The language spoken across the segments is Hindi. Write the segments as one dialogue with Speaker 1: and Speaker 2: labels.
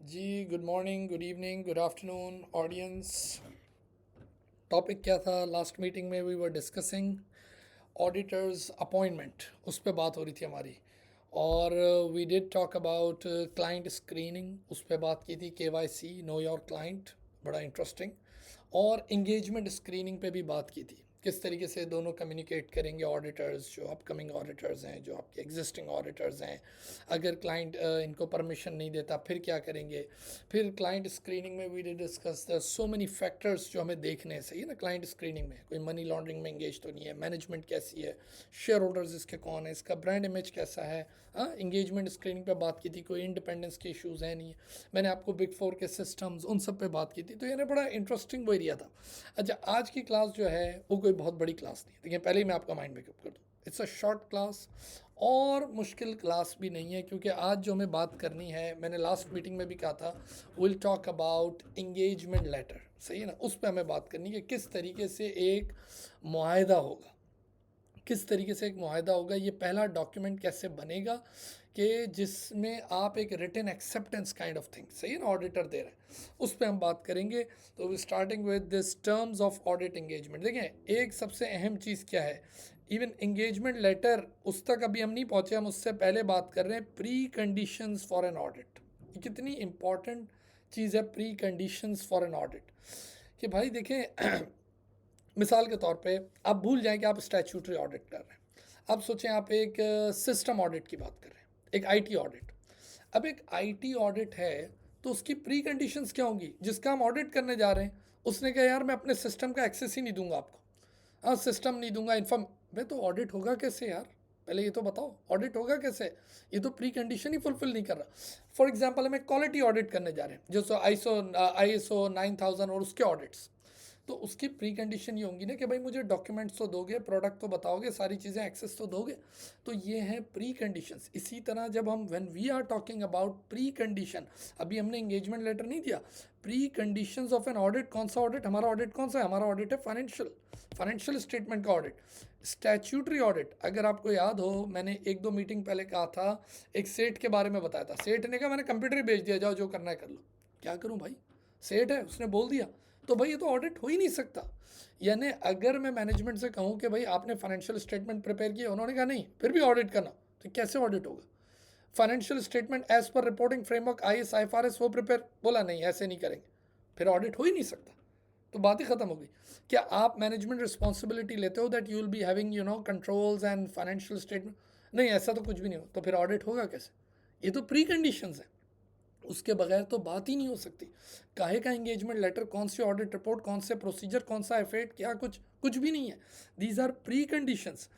Speaker 1: जी, good morning, good evening, good afternoon audience. Topic क्या था? लास्ट मीटिंग में we were discussing auditors appointment, उस पर बात हो रही थी हमारी। और we did talk about client screening, उस पर बात की थी। KYC, नो योर क्लाइंट, बड़ा इंटरेस्टिंग। और इंगेजमेंट स्क्रीनिंग पे भी बात की थी, किस तरीके से दोनों कम्युनिकेट करेंगे ऑडिटर्स, जो अपकमिंग ऑडिटर्स हैं, जो आपके एग्जिस्टिंग ऑडिटर्स हैं। अगर क्लाइंट इनको परमिशन नहीं देता फिर क्या करेंगे। फिर क्लाइंट स्क्रीनिंग में we did discuss the so many factors जो हमें देखने हैं, सही है ना। क्लाइंट स्क्रीनिंग में कोई मनी लॉन्ड्रिंग में एंगेज तो नहीं है, मैनेजमेंट कैसी है, शेयर होल्डर्स इसके कौन है, इसका ब्रांड इमेज कैसा है। हाँ, इंगेजमेंट स्क्रीनिंग पे बात की थी, कोई इंडिपेंडेंस के इश्यूज़ हैं नहीं। मैंने आपको बिग फोर के सिस्टम्स उन सब पे बात की थी, तो यानी बड़ा इंटरेस्टिंग वो एरिया था। अच्छा, आज की क्लास जो है वो कोई बहुत बड़ी क्लास नहीं है, देखिए पहले ही मैं आपका माइंड मेकअप कर दूँ। इट्स अ शॉर्ट क्लास और मुश्किल क्लास भी नहीं है, क्योंकि आज जो हमें बात करनी है, मैंने लास्ट मीटिंग में भी कहा था, will talk about engagement letter, सही है ना। उस पर हमें बात करनी है कि किस तरीके से एक मुआहदा होगा, किस तरीके से एक मुआहदा होगा, ये पहला डॉक्यूमेंट कैसे बनेगा कि जिसमें आप एक written acceptance kind of thing, सही है ना, ऑडिटर दे रहा है, उस पर हम बात करेंगे। तो starting with this terms of audit engagement. देखें, एक सबसे अहम चीज़ क्या है, इवन एंगेजमेंट लेटर उस तक अभी हम नहीं पहुँचे, हम उससे पहले बात कर रहे हैं pre conditions for an audit. ये कितनी इंपॉर्टेंट चीज़ है pre conditions for an audit, कि भाई देखें मिसाल के तौर पे आप भूल जाएं कि आप स्टैट्यूटरी ऑडिट कर रहे हैं। आप सोचें आप एक सिस्टम ऑडिट की बात कर रहे हैं, एक आईटी ऑडिट। अब एक आईटी ऑडिट है तो उसकी प्री कंडीशंस क्या होंगी? जिसका हम ऑडिट करने जा रहे हैं उसने कहा यार मैं अपने सिस्टम का एक्सेस ही नहीं दूंगा आपको। हाँ, सिस्टम नहीं दूंगा, इन्फॉर्म। भाई तो ऑडिट होगा कैसे यार? पहले ये तो बताओ, ऑडिट होगा कैसे? ये तो प्री कंडीशन ही फुलफिल नहीं कर रहा। फॉर एग्जांपल हमें क्वालिटी ऑडिट करने जा रहे हैं, जो ISO 9000 और उसके ऑडिट्स, तो उसकी प्री कंडीशन ये होंगी ना कि भाई मुझे डॉक्यूमेंट्स तो दोगे, प्रोडक्ट तो बताओगे, सारी चीज़ें एक्सेस तो दोगे। तो ये हैं प्री कंडीशंस। इसी तरह जब हम when we are talking about precondition, अभी हमने एंगेजमेंट लेटर नहीं दिया, preconditions of an audit, कौन सा ऑडिट? हमारा ऑडिट कौन सा है? हमारा ऑडिट है फाइनेंशियल, फाइनेंशियल स्टेटमेंट का ऑडिट। स्टैट्यूटरी ऑडिट, अगर आपको याद हो, मैंने एक दो मीटिंग पहले कहा था, एक सेठ के बारे में बताया था। सेठ ने कहा मैंने कंप्यूटर ही भेज दिया, जाओ जो करना है कर लो। क्या करूं भाई, सेठ है, उसने बोल दिया, तो भाई ये तो ऑडिट हो ही नहीं सकता। यानी अगर मैं मैनेजमेंट से कहूँ कि भाई आपने फाइनेंशियल स्टेटमेंट प्रिपेयर किया, उन्होंने कहा नहीं, फिर भी ऑडिट करना, तो कैसे ऑडिट होगा? Financial statement as per reporting framework IS IFRS वो प्रिपेयर, बोला नहीं ऐसे नहीं करेंगे, फिर ऑडिट हो ही नहीं सकता। तो बात ही खत्म हो गई। क्या आप मैनेजमेंट रिस्पॉन्सिबिलिटी लेते हो that you will be having controls and financial statement? नहीं, ऐसा तो कुछ भी नहीं हो, तो फिर ऑडिट होगा कैसे? ये तो प्री कंडीशंस है, उसके बगैर तो बात ही नहीं हो सकती। काहे का एंगेजमेंट लेटर, कौन सी ऑडिट रिपोर्ट, कौन से प्रोसीजर, कौन सा एफेट, क्या कुछ कुछ भी नहीं है। These are preconditions.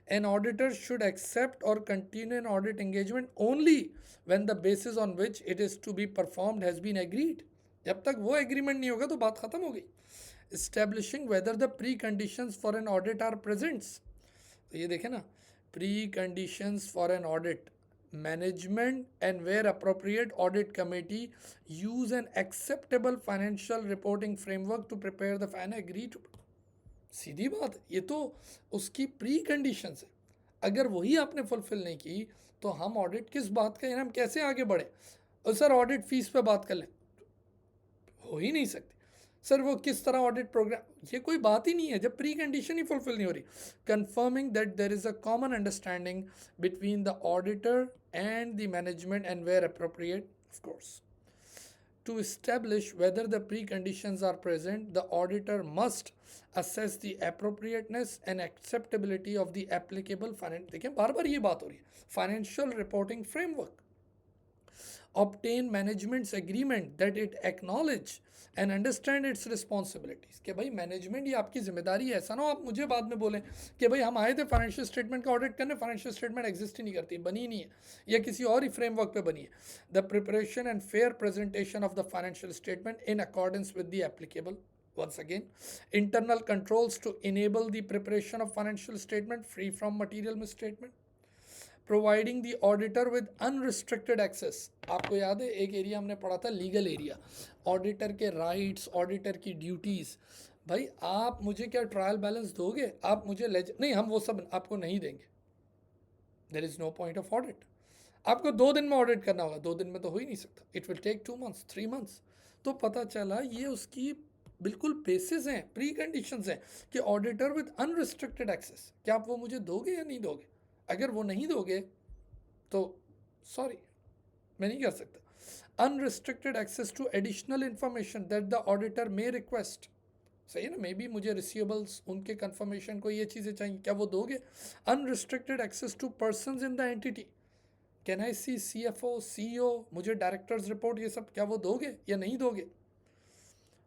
Speaker 1: An auditor should accept और continue an audit engagement only when the basis on which it is to be performed has been agreed. जब तक वो एग्रीमेंट नहीं होगा तो बात खत्म हो गई। Establishing whether the preconditions for an audit are presents, तो ये देखें ना, preconditions for an audit, management and where appropriate audit committee use an acceptable financial reporting framework to prepare the fine agree to. सीधी बात है, ये तो उसकी प्री कंडीशंस है। अगर वही आपने फुलफिल नहीं की तो हम ऑडिट किस बात का, हम कैसे आगे बढ़े? और सर ऑडिट फीस पे बात कर लें, हो ही नहीं सकती। सर वो किस तरह ऑडिट प्रोग्राम, ये कोई बात ही नहीं है जब प्री कंडीशन ही फुलफिल नहीं हो रही। Confirming that there is a common understanding between the auditor and the management and where appropriate, of course. To establish whether the preconditions are present, the auditor must assess the appropriateness and acceptability of the applicable देखिए बार बार ये बात हो रही है, financial reporting framework, obtain management's agreement that it acknowledge and understand its responsibilities, कि भाई मैनेजमेंट ये आपकी जिम्मेदारी है। ऐसा ना हो आप मुझे बाद में बोलें कि भाई हम आए थे फाइनेंशियल स्टेटमेंट का ऑडिट करने, फाइनेंशियल स्टेटमेंट एग्जिस्ट ही नहीं करती, बनी ही नहीं है, या किसी और ही फ्रेमवर्क पे बनी है। The preparation and fair presentation of the financial statement in accordance with the applicable, once again, internal controls to enable the preparation of financial statement free from material misstatement, providing the auditor with unrestricted access. आपको याद है एक एरिया हमने पढ़ा था, लीगल एरिया, ऑडिटर के राइट्स, ऑडिटर की ड्यूटीज़। भाई आप मुझे क्या ट्रायल बैलेंस दोगे? आप मुझे नहीं, हम वो सब आपको नहीं देंगे, there is no point of audit. आपको 2 दिन में ऑडिट करना होगा, 2 दिन में तो हो ही नहीं सकता, it will take 2 months 3 months. तो पता चला ये उसकी बिल्कुल बेसिस हैं, प्री कंडीशंस हैं कि ऑडिटर विद अनरिस्ट्रिक्टेड एक्सेस, क्या आप वो मुझे दोगे या नहीं दोगे? अगर वो नहीं दोगे तो सॉरी, मैं नहीं कर सकता। Unrestricted access to additional information that the auditor may request, सही है ना, मे बी मुझे रिसीवेबल्स उनके कंफर्मेशन को ये चीज़ें चाहिए, क्या वो दोगे? Unrestricted access to persons in the entity, can I see CFO CEO, मुझे डायरेक्टर्स रिपोर्ट, ये सब क्या वो दोगे या नहीं दोगे?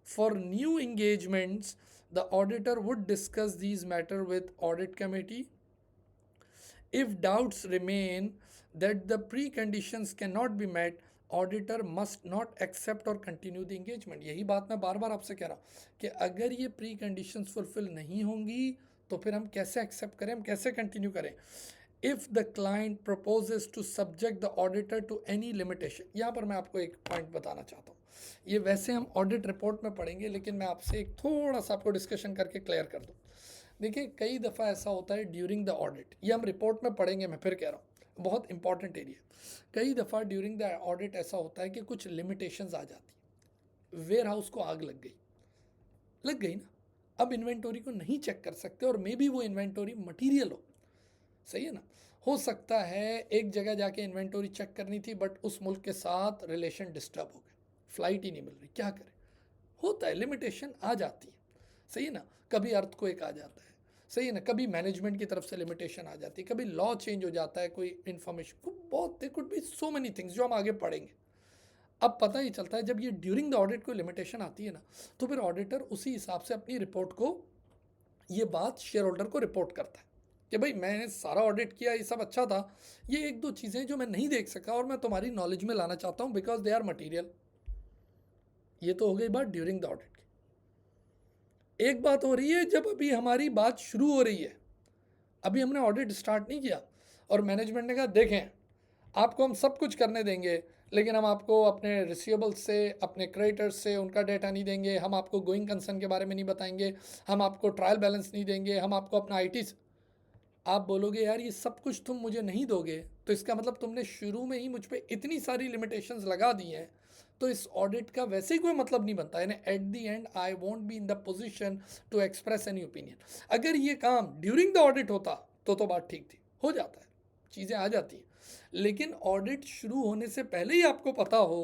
Speaker 1: For new engagements the auditor would discuss these matter with audit committee. If doubts remain that the preconditions cannot be met, auditor must not accept और कंटिन्यू द इंगेजमेंट। यही बात मैं बार बार आपसे कह रहा हूँ कि अगर ये प्री कंडीशंस फुलफिल नहीं होंगी तो फिर हम कैसे एक्सेप्ट करें, हम कैसे कंटिन्यू करें? If the client proposes to subject the auditor to any limitation, यहाँ पर मैं आपको एक पॉइंट बताना चाहता हूँ, ये वैसे हम ऑडिट रिपोर्ट में पढ़ेंगे लेकिन मैं आपसे एक थोड़ा सा आपको डिस्कशन करके क्लियर कर दूँ। देखिए कई दफ़ा ऐसा होता है ड्यूरिंग द ऑडिट, ये हम रिपोर्ट में पढ़ेंगे, मैं फिर कह रहा हूँ बहुत इंपॉर्टेंट एरिया। कई दफ़ा ड्यूरिंग द ऑडिट ऐसा होता है कि कुछ लिमिटेशंस आ जाती, वेयर हाउस को आग लग गई ना, अब इन्वेंटोरी को नहीं चेक कर सकते और मे बी वो इन्वेंटोरी मटीरियल हो, सही है ना, हो सकता है एक जगह जाके इन्वेंटोरी चेक करनी थी बट उस मुल्क के साथ रिलेशन डिस्टर्ब हो गए, फ्लाइट ही नहीं मिल रही, क्या करें? होता है, लिमिटेशन आ जाती है, सही है ना, कभी अर्थक्वेक आ जाता है, सही है ना, कभी मैनेजमेंट की तरफ से लिमिटेशन आ जाती है, कभी लॉ चेंज हो जाता है, कोई इन्फॉर्मेशन को, बहुत they could be so many things जो हम आगे पढ़ेंगे। अब पता ही चलता है जब ये ड्यूरिंग द ऑडिट कोई लिमिटेशन आती है ना, तो फिर ऑडिटर उसी हिसाब से अपनी रिपोर्ट को, ये बात शेयर होल्डर को रिपोर्ट करता है कि भाई मैंने सारा ऑडिट किया, ये सब अच्छा था, ये 1-2 चीज़ें जो मैं नहीं देख सका और मैं तुम्हारी नॉलेज में लाना चाहता हूँ बिकॉज दे आर मटीरियल। ये तो हो गई बात ड्यूरिंग द ऑडिट की। एक बात हो रही है जब अभी हमारी बात शुरू हो रही है, अभी हमने ऑडिट स्टार्ट नहीं किया और मैनेजमेंट ने कहा देखें आपको हम सब कुछ करने देंगे लेकिन हम आपको अपने रिसीवेबल्स से, अपने क्रेडिटर्स से उनका डेटा नहीं देंगे, हम आपको गोइंग कंसर्न के बारे में नहीं बताएंगे, हम आपको ट्रायल बैलेंस नहीं देंगे, हम आपको अपना IT, आप बोलोगे यार ये सब कुछ तुम मुझे नहीं दोगे तो इसका मतलब तुमने शुरू में ही मुझ पे इतनी सारी लिमिटेशंस लगा दी हैं, तो इस ऑडिट का वैसे ही कोई मतलब नहीं बनता, यानी at the end I won't be in the position to express any opinion. अगर ये काम ड्यूरिंग द ऑडिट होता तो बात ठीक थी, हो जाता है, चीज़ें आ जाती हैं, लेकिन ऑडिट शुरू होने से पहले ही आपको पता हो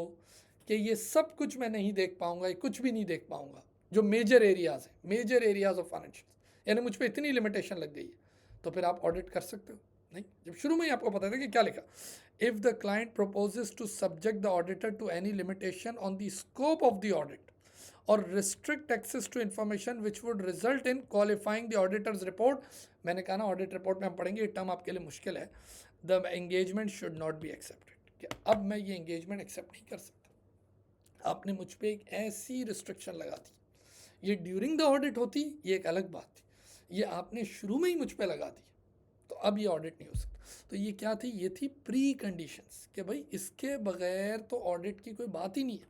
Speaker 1: कि ये सब कुछ मैं नहीं देख पाऊंगा, ये कुछ भी नहीं देख पाऊंगा, जो मेजर एरियाज है, मेजर एरियाज ऑफ फाइनेंशियल, यानी मुझ पर इतनी लिमिटेशन लग गई है, तो फिर आप ऑडिट कर सकते हो? नहीं, जब शुरू में ही आपको पता था कि क्या लिखा, if the client proposes to subject the auditor to any limitation on the scope of the audit और restrict access to information which would result in qualifying the auditor's report, मैंने कहा ना ऑडिट रिपोर्ट में हम पढ़ेंगे, ये टर्म आपके लिए मुश्किल है, the engagement should not be accepted, कि अब मैं ये एंगेजमेंट एक्सेप्ट नहीं कर सकता, आपने मुझ पर एक ऐसी रिस्ट्रिक्शन लगा दी, ये ड्यूरिंग द ऑडिट होती ये एक अलग बात थी, ये आपने शुरू में ही मुझ पर लगा दी, तो अब ये ऑडिट नहीं हो सकता। तो ये क्या थी, ये थी प्री कंडीशंस कि भाई इसके बगैर तो ऑडिट की कोई बात ही नहीं है,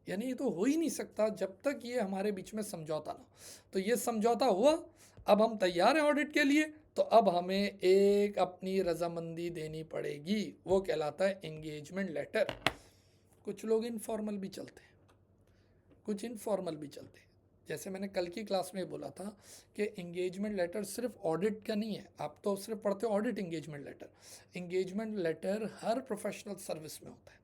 Speaker 1: यानी ये तो हो ही नहीं सकता जब तक ये हमारे बीच में समझौता ना हो। तो ये समझौता हुआ, अब हम तैयार हैं ऑडिट के लिए, तो अब हमें एक अपनी रजामंदी देनी पड़ेगी, वो कहलाता है एंगेजमेंट लेटर। कुछ लोग इनफॉर्मल भी चलते हैं, कुछ इनफॉर्मल भी चलते हैं, जैसे मैंने कल की क्लास में बोला था कि एंगेजमेंट लेटर सिर्फ ऑडिट का नहीं है, आप तो सिर्फ पढ़ते हो ऑडिट एंगेजमेंट लेटर हर प्रोफेशनल सर्विस में होता है,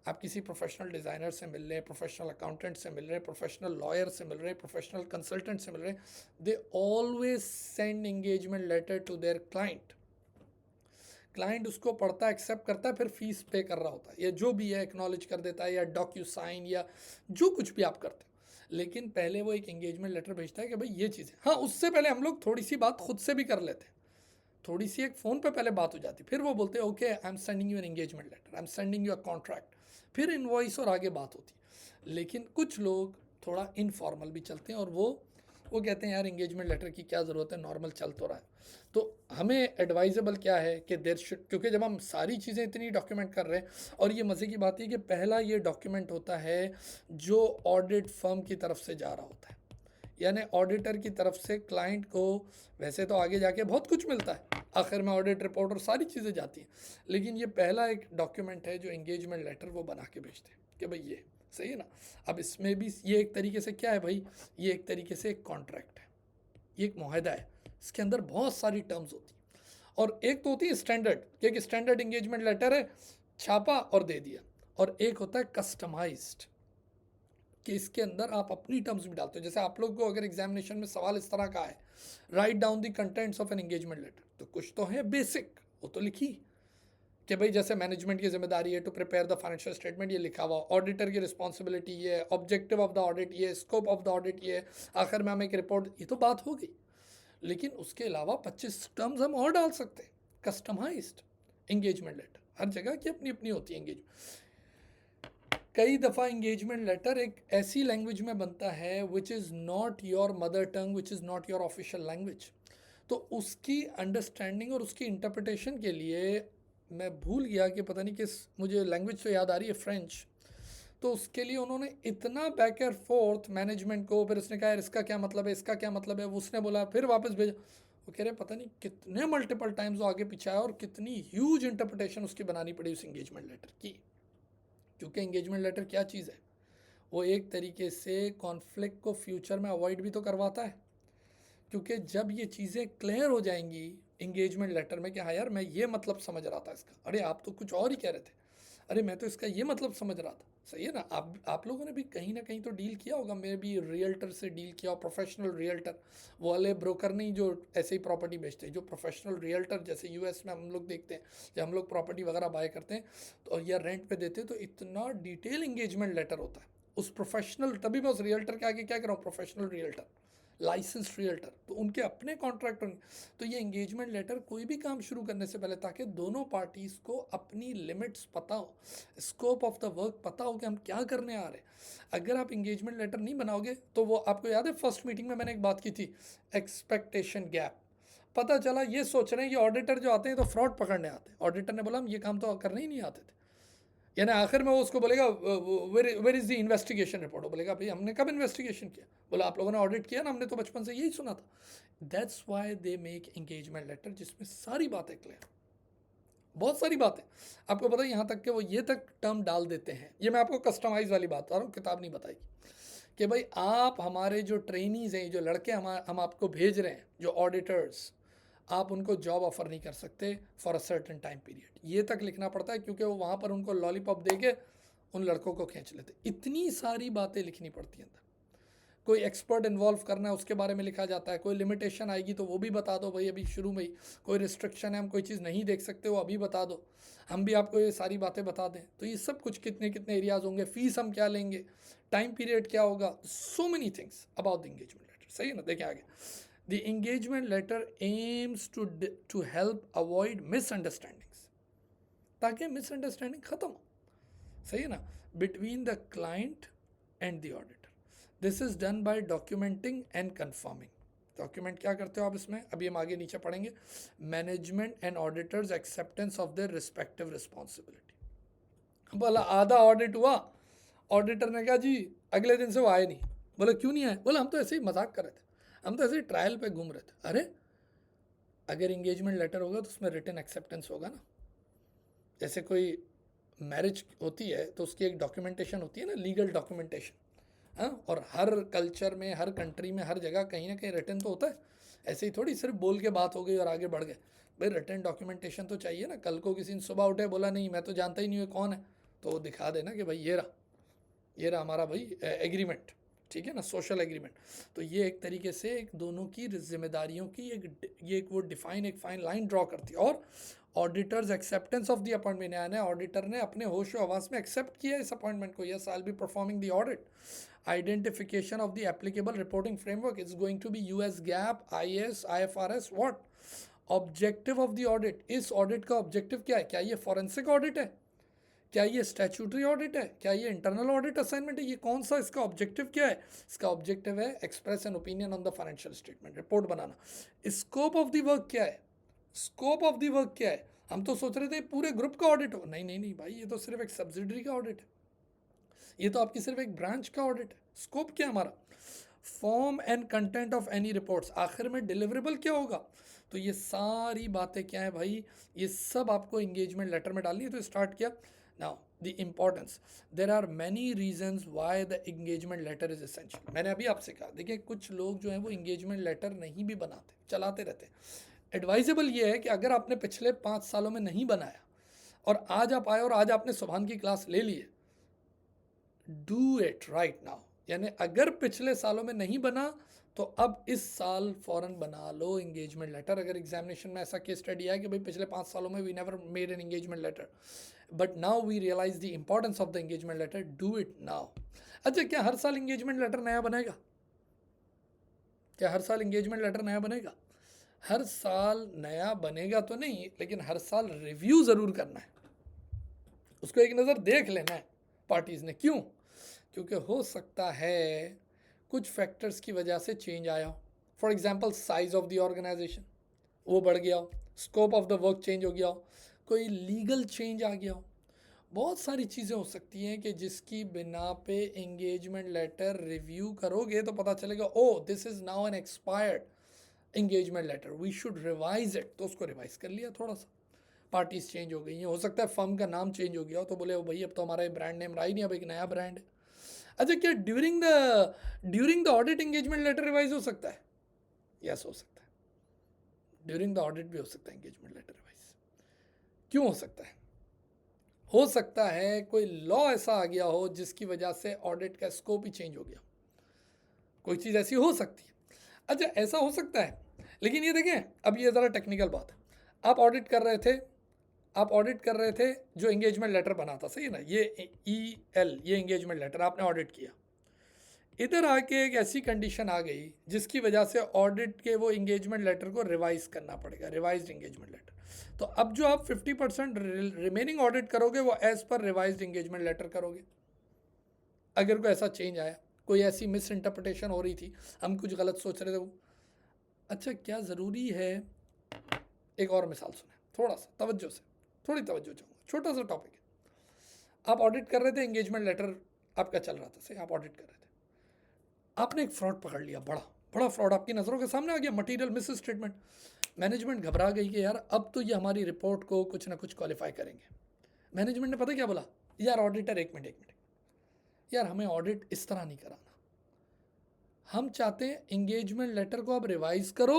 Speaker 1: आप किसी प्रोफेशनल डिज़ाइनर से मिल रहे हैं, प्रोफेशनल अकाउंटेंट से मिल रहे हैं, प्रोफेशनल लॉयर से मिल रहे हैं, प्रोफेशनल कंसल्टेंट से मिल रहे हैं, they always send engagement letter to their client, client उसको पढ़ता है, एक्सेप्ट करता है, फिर फीस पे कर रहा होता है या जो भी है एक्नॉलेज कर देता है या डॉक्यू साइन या जो कुछ भी आप करते हो, लेकिन पहले वो एक एंगेजमेंट लेटर भेजता है कि भाई ये चीज़ है। हाँ, उससे पहले हम लोग थोड़ी सी बात खुद से भी कर लेते हैं, थोड़ी सी एक फ़ोन पे पहले बात हो जाती, फिर वो बोलते हैं okay I am sending you an engagement letter, I am sending you a contract, फिर इनवॉइस और आगे बात होती। लेकिन कुछ लोग थोड़ा इनफॉर्मल भी चलते हैं और वो कहते हैं यार एंगेजमेंट लेटर की क्या ज़रूरत है, नॉर्मल चल तो रहा है। तो हमें एडवाइजेबल क्या है कि देर शुड, क्योंकि जब हम सारी चीज़ें इतनी डॉक्यूमेंट कर रहे हैं, और ये मज़े की बात है कि पहला ये डॉक्यूमेंट होता है जो ऑडिट फर्म की तरफ से जा रहा होता है, यानी ऑडिटर की तरफ से क्लाइंट को वैसे तो आगे जाके बहुत कुछ मिलता है, आखिर में ऑडिट रिपोर्ट और सारी चीज़ें जाती हैं, लेकिन ये पहला एक डॉक्यूमेंट है जो एंगेजमेंट लेटर वो बना के भेजते हैं कि भाई ये सही है ना। अब इसमें भी ये एक तरीके से क्या है भाई, ये एक तरीके से एक कॉन्ट्रैक्ट है, ये एक मुआहदा है, इसके अंदर बहुत सारी टर्म्स होती हैं। और एक तो होती है स्टैंडर्ड, कि एक स्टैंडर्ड एंगेजमेंट लेटर है, छापा और दे दिया, और एक होता है कस्टमाइज्ड, कि इसके अंदर आप अपनी टर्म्स भी डालते हो। जैसे आप लोग को अगर एग्जामिनेशन में सवाल इस तरह का है, write down the contents of an engagement letter, तो कुछ तो है बेसिक, वो तो लिखी कि भाई जैसे मैनेजमेंट की जिम्मेदारी है to prepare the financial statement, ये लिखा हुआ, ऑडिटर की रिस्पॉन्सिबिलिटी ये है, ऑब्जेक्टिव ऑफ द ऑडिट ये, स्कोप ऑफ द ऑडिट ये, आखिर में हम एक रिपोर्ट, ये तो बात हो गई। लेकिन उसके अलावा 25 टर्म्स हम और डाल सकते हैं। कस्टमाइज्ड एंगेजमेंट लेटर, हर जगह की अपनी अपनी होती है एंगेजमेंट। कई दफ़ा एंगेजमेंट लेटर एक ऐसी लैंग्वेज में बनता है which is not your mother tongue, which is not your official language, तो उसकी अंडरस्टैंडिंग और उसकी इंटरप्रिटेशन के लिए मैं भूल गया कि पता नहीं किस, मुझे लैंग्वेज तो याद आ रही है, फ्रेंच, तो उसके लिए उन्होंने इतना बैक एंड फोर्थ मैनेजमेंट को, फिर उसने कहा यार इसका क्या मतलब है, इसका क्या मतलब है, उसने बोला, फिर वापस भेजा, वो कह रहे पता नहीं कितने मल्टीपल टाइम्स वो आगे पीछे आया और कितनी ह्यूज इंटरप्रिटेशन उसकी बनानी पड़ी उस एंगेजमेंट लेटर की। क्योंकि एंगेजमेंट लेटर क्या चीज़ है, वो एक तरीके से कॉन्फ्लिक्ट को फ्यूचर में अवॉइड भी तो करवाता है। क्योंकि जब ये चीज़ें क्लियर हो जाएंगी इंगेजमेंट लेटर में कि हाँ यार मैं ये मतलब समझ रहा था इसका, अरे आप तो कुछ और ही कह रहे थे, अरे मैं तो इसका ये मतलब समझ रहा था, सही है ना। आप लोगों ने भी कहीं ना कहीं तो डील किया होगा, मैं भी रियल्टर से डील किया, और प्रोफेशनल रियल्टर, वो वाले ब्रोकर नहीं जो ऐसे ही प्रॉपर्टी बेचते हैं, जो प्रोफेशनल रियल्टर जैसे यूएस में हम लोग देखते हैं, जब हम लोग प्रॉपर्टी वगैरह बाय करते हैं तो या रेंट पे देते हैं, तो इतना डिटेल इंगेजमेंट लेटर होता है उस प्रोफेशनल, तभी मैं उस रियल्टर के आगे क्या कर रहा हूँ, प्रोफेशनल रियल्टर, लाइसेंस रियल्टर, तो उनके अपने कॉन्ट्रैक्ट होंगे। तो ये एंगेजमेंट लेटर कोई भी काम शुरू करने से पहले, ताकि दोनों पार्टीज़ को अपनी लिमिट्स पता हो, स्कोप ऑफ द वर्क पता हो कि हम क्या करने आ रहे हैं। अगर आप एंगेजमेंट लेटर नहीं बनाओगे तो वो, आपको याद है फर्स्ट मीटिंग में मैंने एक बात की थी, एक्सपेक्टेशन गैप, पता चला ये सोच रहे हैं कि ऑडिटर जो आते हैं तो फ्रॉड पकड़ने आते हैं, ऑडिटर ने बोला हम ये काम तो करने ही नहीं आते थे, यानी आखिर में वो उसको बोलेगा where is the investigation report, वो बोलेगा भाई हमने कब इन्वेस्टिगेशन किया, बोला आप लोगों ने ऑडिट किया ना, हमने तो बचपन से यही सुना था। That's why they make engagement letter, जिसमें सारी बातें क्लियर, बहुत सारी बातें, आपको पता है यहाँ तक कि वो ये तक टर्म डाल देते हैं, ये मैं आपको कस्टमाइज वाली बात बता रहा हूँ, किताब नहीं बताएगी, कि भाई आप हमारे जो ट्रेनीज़ हैं, जो लड़के हम आपको भेज रहे हैं, जो ऑडिटर्स, आप उनको जॉब ऑफर नहीं कर सकते for a certain time period, ये तक लिखना पड़ता है, क्योंकि वो वहाँ पर उनको लॉलीपॉप दे के उन लड़कों को खींच लेते, इतनी सारी बातें लिखनी पड़ती हैं अंदर। कोई एक्सपर्ट इन्वॉल्व करना है उसके बारे में लिखा जाता है, कोई लिमिटेशन आएगी तो वो भी बता दो भाई, अभी शुरू में ही कोई रिस्ट्रिक्शन है, हम कोई चीज़ नहीं देख सकते, वो अभी बता दो, हम भी आपको ये सारी बातें बता दें। तो ये सब कुछ कितने कितने एरियाज होंगे, फीस हम क्या लेंगे, टाइम पीरियड क्या होगा, so many things about the engagement letter, सही है ना। देखें आगे, the engagement letter aims to help avoid misunderstandings, ताकि मिसअंडरस्टैंडिंग ख़त्म हो, सही है ना, between the client and the auditor. This is done by documenting and confirming. Document क्या करते हो आप इसमें, अभी हम आगे नीचे पढ़ेंगे, management and auditors acceptance of their respective responsibility. बोला आधा ऑडिट हुआ, ऑडिटर ने कहा जी अगले दिन से वो आए नहीं, बोला क्यों नहीं आए, बोला हम तो ऐसे ही मजाक कर रहे थे, हम तो ऐसे ही ट्रायल पे घूम रहे थे। अरे अगर इंगेजमेंट लेटर होगा तो उसमें रिटन एक्सेप्टेंस होगा ना, जैसे कोई मैरिज होती है तो उसकी एक डॉक्यूमेंटेशन होती है ना, लीगल डॉक्यूमेंटेशन, हाँ, और हर कल्चर में, हर कंट्री में, हर जगह कहीं ना कहीं रिटर्न तो होता है, ऐसे ही थोड़ी सिर्फ बोल के बात हो गई और आगे बढ़ गए, भाई रिटर्न डॉक्यूमेंटेशन तो चाहिए ना। कल को किसी ने सुबह उठे बोला नहीं मैं तो जानता ही नहीं हूँ कौन है, तो वो दिखा देना कि भाई ये रहा हमारा भाई एग्रीमेंट, ठीक है ना, सोशल एग्रीमेंट। तो ये एक तरीके से एक दोनों की जिम्मेदारियों की एक वो डिफाइन, एक फाइन लाइन ड्रॉ करती है। और auditors acceptance of the appointment, यानी ऑडिटर ने अपने होश व हवास में एक्सेप्ट किया इस अपॉइंटमेंट को, yes I will be performing the audit. Identification of the applicable reporting framework is going to be US GAAP, IAS, IFRS, what objective of the audit, इस ऑडिट का ऑब्जेक्टिव क्या है, क्या ये फॉरेंसिक ऑडिट है, क्या ये स्टैट्यूटरी ऑडिट है, क्या ये इंटरनल ऑडिट असाइनमेंट है, ये कौन सा, इसका ऑब्जेक्टिव क्या है। इसका ऑब्जेक्टिव है express an opinion on the financial statement, report banana. Scope of the work क्या है, स्कोप ऑफ द वर्क क्या है, हम तो सोच रहे थे पूरे ग्रुप का ऑडिट हो, नहीं नहीं नहीं भाई, ये तो सिर्फ एक सब्सिडरी का ऑडिट है, ये तो आपकी सिर्फ एक ब्रांच का ऑडिट है। स्कोप क्या हमारा, form and content of any reports, आखिर में डिलीवरेबल क्या होगा। तो ये सारी बातें क्या है भाई, ये सब आपको इंगेजमेंट लेटर में डालनी है। तो स्टार्ट किया। Now the importance, there are many reasons why the engagement letter is essential. मैंने अभी आपसे कहा, देखिए कुछ लोग जो हैं वो इंगेजमेंट लेटर नहीं भी बनाते, चलाते रहते। एडवाइजेबल ये है कि अगर आपने पिछले 5 सालों में नहीं बनाया और आज आप आए और आज आपने सुबहान की क्लास ले ली है, डू इट राइट नाउ। यानी अगर पिछले सालों में नहीं बना तो अब इस साल फौरन बना लो इंगेजमेंट लेटर। अगर एग्जामिनेशन में ऐसा केस स्टडी है कि भाई पिछले 5 सालों में we never made an engagement letter but now we realise the importance of the engagement letter, do it now. अच्छा, क्या हर साल एंगेजमेंट लेटर नया बनेगा? क्या हर साल एंगेजमेंट लेटर नया बनेगा? हर साल नया बनेगा तो नहीं, लेकिन हर साल रिव्यू ज़रूर करना है, उसको एक नज़र देख लेना है पार्टीज़ ने। क्यों? क्योंकि हो सकता है कुछ फैक्टर्स की वजह से चेंज आया हो। For example size of the organisation वो बढ़ गया हो, scope of the work change हो गया हो, कोई लीगल चेंज आ गया हो। बहुत सारी चीज़ें हो सकती हैं कि जिसकी बिना पे एंगेजमेंट लेटर रिव्यू करोगे तो पता चलेगा oh this is now an expired engagement letter, we should revise it. तो उसको रिवाइज कर लिया थोड़ा सा। पार्टीज चेंज हो गई हैं, हो सकता है फर्म का नाम चेंज हो गया हो, तो बोले भाई अब तो हमारा ब्रांड नेम रहा ही नहीं, अब एक नया ब्रांड है। अच्छा, क्या during the audit engagement letter revise हो सकता है? यस, हो सकता है। ड्यूरिंग द ऑडिट भी हो सकता है एंगेजमेंट लेटर रिवाइज। क्यों हो सकता है? हो सकता है कोई लॉ ऐसा आ गया हो जिसकी वजह से ऑडिट का स्कोप ही चेंज हो गया, कोई चीज़ ऐसी हो सकती है। अच्छा, ऐसा हो सकता है, लेकिन ये देखें, अब ये ज़रा टेक्निकल बात है। आप ऑडिट कर रहे थे, आप ऑडिट कर रहे थे, जो एंगेजमेंट लेटर बना था, सही है ना, ये EL, ये एंगेजमेंट लेटर आपने ऑडिट किया। इधर आके एक ऐसी कंडीशन आ गई जिसकी वजह से ऑडिट के वो एंगेजमेंट लेटर को रिवाइज करना पड़ेगा, रिवाइज्ड एंगेजमेंट लेटर। तो अब जो आप 50% रिमेनिंग ऑडिट करोगे वो as per revised engagement letter करोगे। अगर कोई ऐसा चेंज आया, कोई ऐसी मिस इंटरप्रिटेशन हो रही थी, हम कुछ गलत सोच रहे थे वो। अच्छा, क्या ज़रूरी है, एक और मिसाल सुने, थोड़ा सा तवज्जो से, थोड़ी तवज्जो चाहूँगा, छोटा सा टॉपिक है। आप ऑडिट कर रहे थे, एंगेजमेंट लेटर आपका चल रहा था, सही, आप ऑडिट कर रहे थे, आपने एक फ्रॉड पकड़ लिया, बड़ा बड़ा फ्रॉड आपकी नज़रों के सामने आ गया, मटीरियल मिस स्टेटमेंट। मैनेजमेंट घबरा गई कि यार अब तो ये हमारी रिपोर्ट को कुछ ना कुछ क्वालिफाई करेंगे। मैनेजमेंट ने पता क्या बोला, यार ऑडिटर एक मिनट यार, हमें ऑडिट इस तरह नहीं कराना, हम चाहते हैं एंगेजमेंट लेटर को अब रिवाइज करो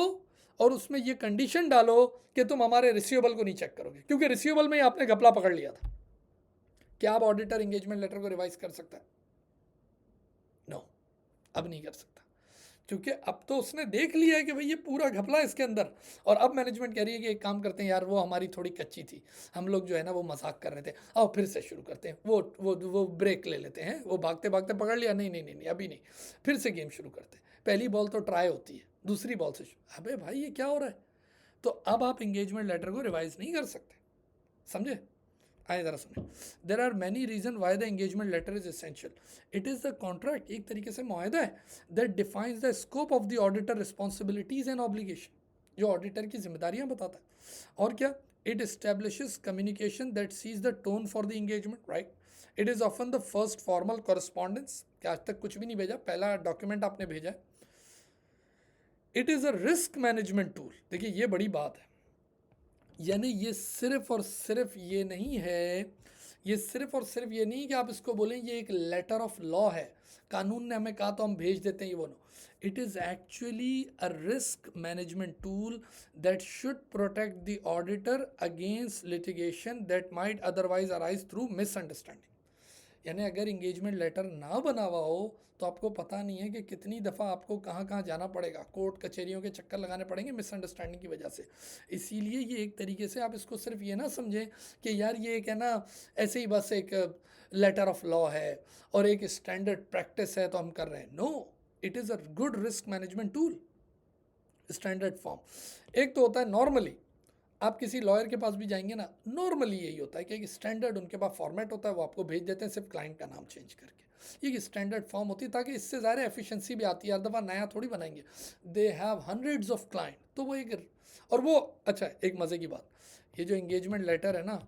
Speaker 1: और उसमें ये कंडीशन डालो कि तुम हमारे रिसीवेबल को नहीं चेक करोगे, क्योंकि रिसीवेबल में ही आपने घपला पकड़ लिया था। क्या अब ऑडिटर एंगेजमेंट लेटर को रिवाइज कर सकता है? नो, अब नहीं कर सकता, क्योंकि अब तो उसने देख लिया है कि भाई ये पूरा घपला है इसके अंदर। और अब मैनेजमेंट कह रही है कि एक काम करते हैं यार, वो हमारी थोड़ी कच्ची थी, हम लोग जो है ना वो मजाक कर रहे थे, आओ फिर से शुरू करते हैं, वो ब्रेक ले लेते हैं, वो भागते भागते पकड़ लिया, नहीं नहीं नहीं नहीं अभी नहीं, फिर से गेम शुरू करते हैं, पहली बॉल तो ट्राई होती है, दूसरी बॉल से अबे भाई ये क्या हो रहा है। तो अब आप इंगेजमेंट लेटर को रिवाइज नहीं कर सकते, समझे? आए ज़रा सुने। There are many reason why the engagement letter is essential. It is the contract, एक तरीके से मुआहदा है, that defines the scope of the auditor responsibilities and obligation, जो ऑडिटर की जिम्मेदारियां बताता है। और क्या, इट एस्टेब्लिशेस कम्युनिकेशन दैट सीज the tone for the engagement, right. It is often the first formal correspondence, कि आज तक कुछ भी नहीं भेजा, पहला डॉक्यूमेंट आपने भेजा है। It is a risk management tool, देखिए ये बड़ी बात है, यानी ये सिर्फ और सिर्फ ये नहीं है, ये सिर्फ और सिर्फ ये नहीं कि आप इसको बोलें ये एक लेटर ऑफ लॉ है, कानून ने हमें कहा तो हम भेज देते हैं, ये वो no, it is actually a risk management tool that should protect the auditor against litigation that might otherwise arise through misunderstanding. यानी अगर इंगेजमेंट लेटर ना बना हुआ हो तो आपको पता नहीं है कि कितनी दफ़ा आपको कहाँ कहाँ जाना पड़ेगा, कोर्ट कचहरियों के चक्कर लगाने पड़ेंगे मिसअंडरस्टैंडिंग की वजह से। इसीलिए ये एक तरीके से आप इसको सिर्फ ये ना समझें कि यार ये एक है ना ऐसे ही बस एक लेटर ऑफ लॉ है और एक स्टैंडर्ड प्रैक्टिस है तो हम कर रहे हैं। No, it is a good risk management tool, standard form. एक तो होता है नॉर्मली, आप किसी लॉयर के पास भी जाएंगे ना, नॉर्मली यही होता है कि एक स्टैंडर्ड उनके पास फॉर्मेट होता है, वो आपको भेज देते हैं सिर्फ क्लाइंट का नाम चेंज करके, ये स्टैंडर्ड फॉर्म होती है, ताकि इससे ज़्यादा एफिशिएंसी भी आती है, हर दफ़ा नया थोड़ी बनाएंगे, they have hundreds of client, तो वो एक, और वो अच्छा एक मज़े की बात, ये जो इंगेजमेंट लेटर है ना,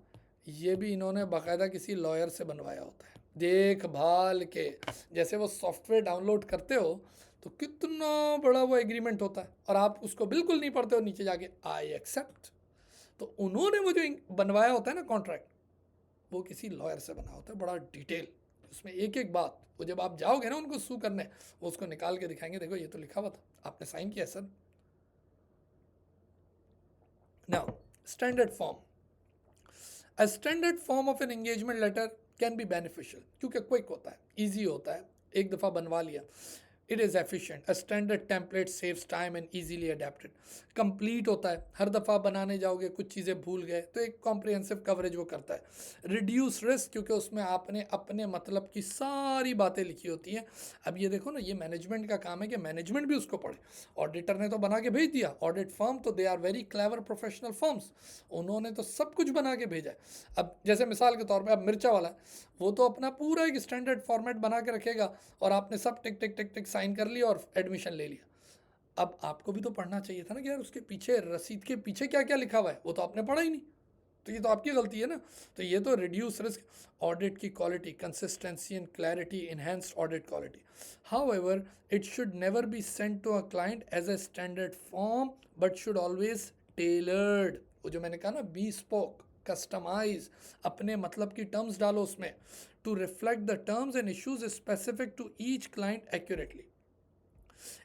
Speaker 1: ये भी इन्होंने बाकायदा किसी लॉयर से बनवाया होता है, देखभाल के, जैसे वो सॉफ्टवेयर डाउनलोड करते हो तो कितना बड़ा वो एग्रीमेंट होता है, और आप उसको बिल्कुल नहीं पढ़ते हो, नीचे जाके आई एक्सेप्ट। तो उन्होंने वो जो बनवाया होता है ना कॉन्ट्रैक्ट, वो किसी लॉयर से बना होता है, बड़ा डिटेल, उसमें एक एक बात, वो जब आप जाओगे ना उनको सू करने, वो उसको निकाल के दिखाएंगे, देखो ये तो लिखा हुआ था, आपने साइन किया sir. Now standard form, a standard form of an engagement letter can be beneficial, क्योंकि क्विक होता है, ईजी होता है, एक दफ़ा बनवा लिया। It is efficient, a standard template saves time and easily adapted. Complete होता है, हर दफ़ा बनाने जाओगे कुछ चीज़ें भूल गए तो एक कॉम्प्रिहेंसिव कवरेज वो करता है। रिड्यूस रिस्क, क्योंकि उसमें आपने अपने मतलब की सारी बातें लिखी होती हैं। अब ये देखो ना, ये मैनेजमेंट का काम है कि मैनेजमेंट भी उसको पढ़े। ऑडिटर ने तो बना के भेज दिया, ऑडिट फर्म तो they are very clever professional firms, उन्होंने तो सब कुछ बना के भेजा है। अब जैसे मिसाल के तौर पे अब मिर्चा वाला है, वो तो अपना पूरा एक स्टैंडर्ड फॉर्मेट बना के रखेगा, और आपने सब टिक टिक टिक टिक साइन कर लिया और एडमिशन ले लिया। अब आपको भी तो पढ़ना चाहिए था ना कि यार उसके पीछे, रसीद के पीछे क्या क्या लिखा हुआ है, वो तो आपने पढ़ा ही नहीं, तो ये तो आपकी गलती है ना। तो ये तो रिड्यूस रिस्क, ऑडिट की quality, consistency and clarity, enhanced audit quality. However it should never be sent to a client as a standard form, but should always tailored, वो जो मैंने कहा ना, बी स्पोक, कस्टमाइज, अपने मतलब की टर्म्स डालो उसमें, to reflect the terms and issues specific to each client accurately.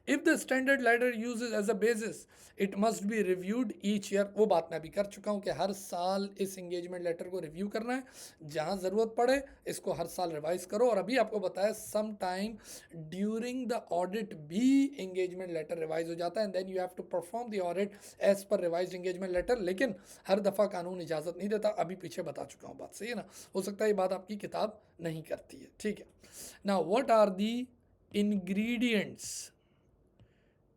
Speaker 1: If the standard letter uses as a basis, it must be reviewed each year। वो बात मैं अभी कर चुका हूँ कि हर साल इस एंगेजमेंट लेटर को रिव्यू करना है, जहाँ ज़रूरत पड़े इसको हर साल रिवाइज करो। और अभी आपको बताया some time during the audit भी एंगेजमेंट लेटर रिवाइज हो जाता है, and then you have to perform the audit as per revise engagement letter. लेकिन हर दफ़ा कानून इजाज़त नहीं देता, अभी पीछे बता चुका हूँ बात, सही है ना। हो सकता है ये बात आपकी किताब नहीं करती है, ठीक है। Now what are the ingredients,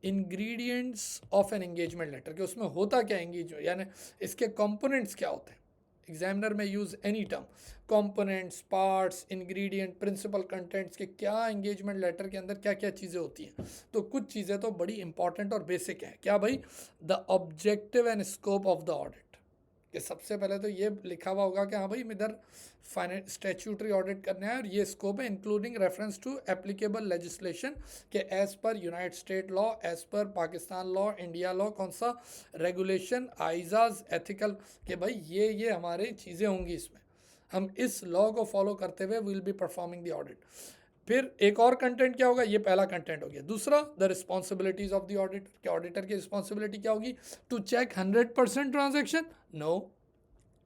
Speaker 1: ingredients of an engagement letter, कि उसमें होता क्या एंगेजमेंट, यानी इसके कंपोनेंट्स क्या होते हैं। एग्जामिनर में use any term, components, parts, ingredient, principal contents, के क्या एंगेजमेंट लेटर के अंदर क्या क्या चीज़ें होती हैं। तो कुछ चीज़ें तो बड़ी इंपॉर्टेंट और बेसिक हैं, क्या भाई, the objective and scope of the audit, कि सबसे पहले तो ये लिखा हुआ होगा कि हाँ भाई इधर फाइनेंस स्टैट्यूटरी ऑडिट करना है, और ये स्कोप है, including reference to applicable legislation, के as per United State law, as per Pakistan law, India law, कौन सा रेगुलेशन, आइजाज, एथिकल, कि भाई ये हमारी चीज़ें होंगी इसमें, हम इस लॉ को फॉलो करते हुए will be performing the audit. फिर एक और कंटेंट क्या होगा, ये पहला कंटेंट हो गया। दूसरा, the responsibilities of the auditor, के ऑडिटर की रिस्पॉन्सिबिलिटी क्या होगी, to check 100% transaction, no,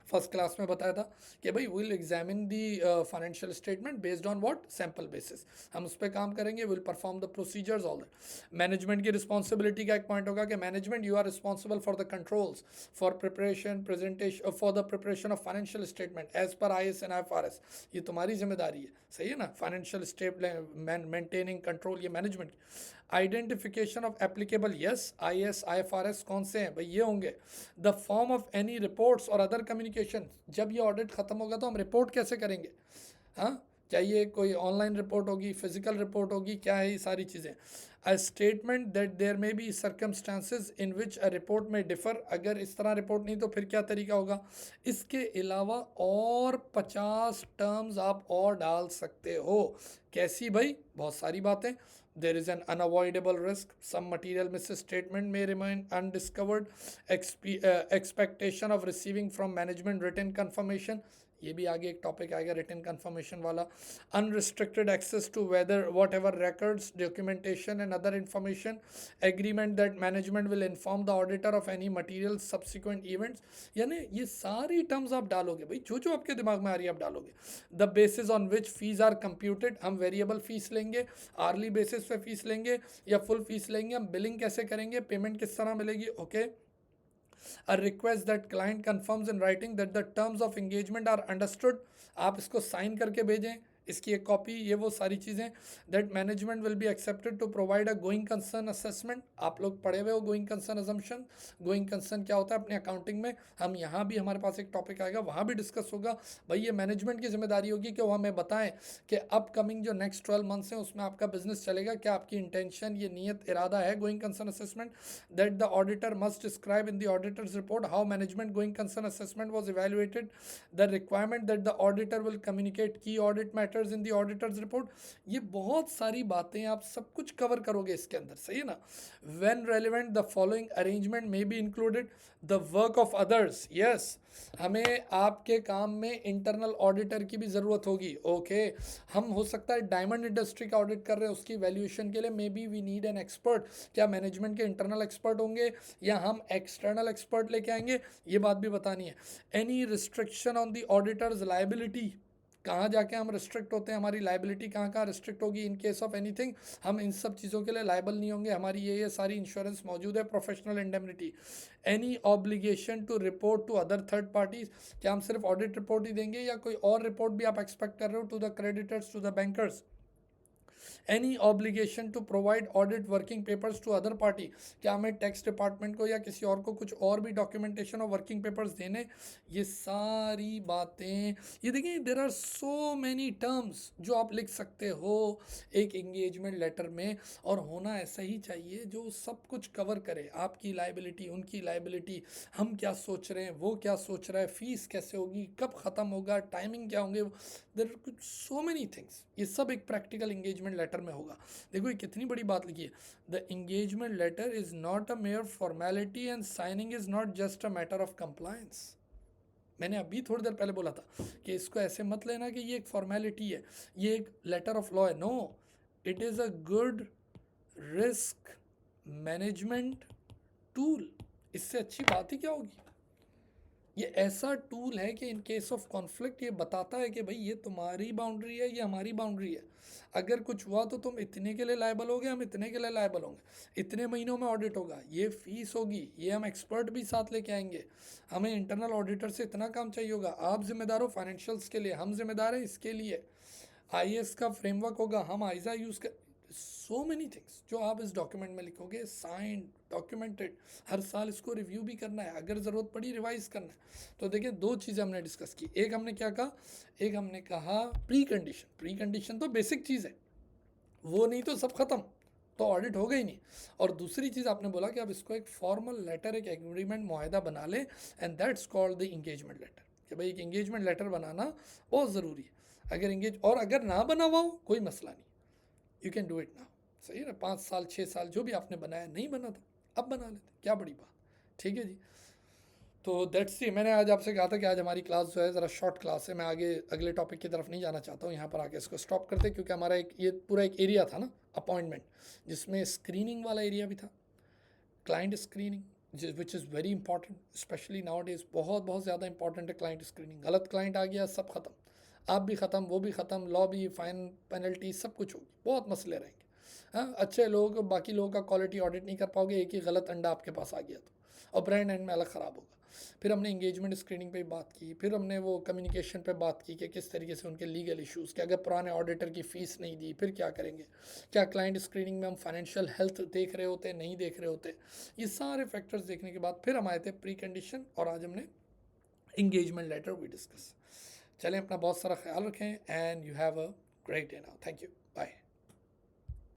Speaker 1: first class में बताया था कि भाई will examine the financial statement based on what, sample basis, हम उस पर काम करेंगे, will perform the procedures all that. Management की रिस्पॉन्सिबिलिटी का एक पॉइंट होगा कि management, you are responsible for the controls, for preparation, presentation, for the preparation of financial statement as per IAS and IFRS, ये तुम्हारी जिम्मेदारी है, सही है ना। फाइनेंशियल स्टेटमेंट मेंटेनिंग कंट्रोल, ये management. Identification of applicable, yes, IAS IFRS कौन से हैं भाई, ये होंगे। The form of any reports और अदर कम्युनिकेशन, जब ये ऑडिट खत्म होगा तो हम रिपोर्ट कैसे करेंगे, हाँ, क्या ये कोई ऑनलाइन रिपोर्ट होगी, फिजिकल रिपोर्ट होगी, क्या है ये सारी चीज़ें। A statement that there may be circumstances in which a report may differ, अगर इस तरह रिपोर्ट नहीं तो फिर क्या तरीका होगा। इसके अलावा और 50 टर्म्स आप और डाल सकते हो, कैसी भाई, बहुत सारी बातें। There is an unavoidable risk. Some material misstatement may remain undiscovered. Expectation of receiving from management written confirmation. ये भी आगे एक टॉपिक आएगा रिटन कंफर्मेशन वाला। Unrestricted access to whether whatever records, documentation and other information, agreement that management will inform the auditor of any material subsequent events, यानी ये सारी टर्म्स आप डालोगे भाई, जो जो आपके दिमाग में आ रही है आप डालोगे। The basis on which fees are computed, हम वेरिएबल फीस लेंगे, आर्ली बेसिस पे फीस लेंगे या फुल फीस लेंगे, हम बिलिंग कैसे करेंगे, पेमेंट किस तरह मिलेगी, okay. A request that client confirms in writing that the terms of engagement are understood, आप इसको साइन करके भेजें, इसकी एक कॉपी, ये वो सारी चीज़ें। That management will be expected to provide a going concern assessment, आप लोग पढ़े हुए हो going concern assumption, going concern क्या होता है अपने अकाउंटिंग में, हम यहाँ भी हमारे पास एक टॉपिक आएगा, वहाँ भी डिस्कस होगा। भाई ये मैनेजमेंट की जिम्मेदारी होगी कि वो हमें बताएं कि अपकमिंग जो नेक्स्ट 12 मंथ्स हैं उसमें आपका बिजनेस चलेगा, क्या आपकी इंटेंशन, ये नीयत इरादा है। Going concern assessment, that the auditor must describe in the auditor's report how management going concern assessment was evaluated, the requirement that the auditor will communicate key audit matters, factors in the auditor's report, ये बहुत सारी बातें आप सब कुछ कवर करोगे इसके अंदर, सही है ना। When relevant the following arrangement may be included the work of others, yes, हमें आपके काम में इंटरनल ऑडिटर की भी ज़रूरत होगी, ओके। हम हो सकता है डायमंड इंडस्ट्री का ऑडिट कर रहे हैं, उसकी वैल्यूएशन के लिए may be we need an expert, क्या मैनेजमेंट के इंटरनल एक्सपर्ट होंगे या हम एक्सटर्नल एक्सपर्ट लेके आएंगे, ये बात भी बतानी है। Any restriction on the auditors liability, कहाँ जाके हम रिस्ट्रिक्ट होते हैं, हमारी लाइबिलिटी कहाँ कहाँ रिस्ट्रिक्ट होगी इन केस ऑफ एनीथिंग, हम इन सब चीज़ों के लिए लाइबल नहीं होंगे, हमारी ये सारी इंश्योरेंस मौजूद है। Professional indemnity, any obligation to report to other third parties, क्या हम सिर्फ ऑडिट रिपोर्ट ही देंगे या कोई और रिपोर्ट भी आप एक्सपेक्ट कर रहे हो, to the creditors, to the bankers. Any obligation to provide audit working papers to other party, क्या हमें टैक्स डिपार्टमेंट को या किसी और को कुछ और भी डॉक्यूमेंटेशन और वर्किंग पेपर्स देने, ये सारी बातें, ये देखिए there are so many terms जो आप लिख सकते हो एक एंगेजमेंट लेटर में, और होना ऐसा ही चाहिए जो सब कुछ कवर करे, आपकी लाइबिलिटी, उनकी लाइबिलिटी, हम क्या सोच रहे हैं, वो क्या सोच रहा है, फीस कैसे होगी, कब ख़त्म होगा, टाइमिंग क्या होंगे, देर आर कुछ सो मैनी थिंग्स, ये सब एक प्रैक्टिकल एंगेजमेंट लेटर में होगा। देखो ये कितनी बड़ी बात लिखी है, the engagement letter is not a mere formality and signing is not just a matter of compliance. मैंने अभी थोड़ी देर पहले बोला था कि इसको ऐसे मत लेना कि ये एक फॉर्मेलिटी है, ये एक लेटर ऑफ लॉ है, no, it is a good risk management tool. इससे अच्छी बात ही क्या होगी, ये ऐसा टूल है कि इन केस ऑफ कॉन्फ्लिक्ट ये बताता है कि भाई ये तुम्हारी बाउंड्री है, ये हमारी बाउंड्री है, अगर कुछ हुआ तो तुम इतने के लिए लायबल होगे, हम इतने के लिए लायबल होंगे, इतने महीनों में ऑडिट होगा, ये फीस होगी, ये हम एक्सपर्ट भी साथ लेके आएंगे, हमें इंटरनल ऑडिटर से इतना काम चाहिए होगा, आप जिम्मेदार हो फाइनेंशियल्स के लिए, हम जिम्मेदार हैं इसके लिए, आईएएस का फ्रेमवर्क होगा, हम आइजा यूज़ कर, सो मेनी थिंग्स जो आप इस डॉक्यूमेंट में लिखोगे, साइंड, डॉक्यूमेंटेड, हर साल इसको रिव्यू भी करना है, अगर ज़रूरत पड़ी रिवाइज करना है। तो देखिए दो चीज़ें हमने डिस्कस की, एक हमने क्या कहा, एक हमने कहा प्री कंडीशन, प्री कंडीशन तो बेसिक चीज़ है, वो नहीं तो सब खत्म, तो ऑडिट होगा ही नहीं। और दूसरी चीज़ आपने बोला कि आप इसको एक फॉर्मल लेटर, एक एग्रीमेंट, मुआहदा बना लें, and that's called the engagement letter, कि भाई एक इंगेजमेंट लेटर बनाना बहुत ज़रूरी है। अगर इंगेज, और अगर ना बना हुआ हो कोई मसला नहीं, you can do it now, सही है ना, 5 साल 6 साल जो भी आपने बनाया, नहीं बना था अब बना लेते, क्या बड़ी बात, ठीक है जी। तो दैट्स सी, मैंने आज आपसे कहा था कि आज हमारी क्लास जो है ज़रा शॉर्ट क्लास है, मैं आगे अगले टॉपिक की तरफ नहीं जाना चाहता हूँ, यहाँ पर आके इसको स्टॉप करते, क्योंकि हमारा एक ये पूरा एक एरिया था ना अपॉइंटमेंट, जिसमें स्क्रीनिंग वाला एरिया भी था, client screening which is very important, specially now days बहुत बहुत ज़्यादा इंपॉर्टेंट है क्लाइंट स्क्रीनिंग। गलत क्लाइंट आ गया सब खत्म, आप भी ख़त्म, वो भी ख़त्म, लॉ भी, फाइन, पेनल्टी, सब कुछ होगी, बहुत मसले रहेंगे। हाँ, अच्छे लोग बाकी लोगों का क्वालिटी ऑडिट नहीं कर पाओगे, एक ही गलत अंडा आपके पास आ गया तो, और ब्रांड एंड में अलग ख़राब होगा। फिर हमने इंगेजमेंट स्क्रीनिंग पे बात की, फिर हमने वो कम्युनिकेशन पे बात की कि किस तरीके से उनके लीगल इश्यूज़, कि अगर पुराने ऑडिटर की फ़ीस नहीं दी फिर क्या करेंगे, क्या क्लाइंट स्क्रीनिंग में हम फाइनेंशियल हेल्थ देख रहे होते, नहीं देख रहे होते, ये सारे फैक्टर्स देखने के बाद फिर हम आए थे प्री कंडीशन, और आज हमने इंगेजमेंट लेटर वी डिस्कस। चलें, अपना बहुत सारा ख्याल रखें, and you have a great day now, thank you, bye.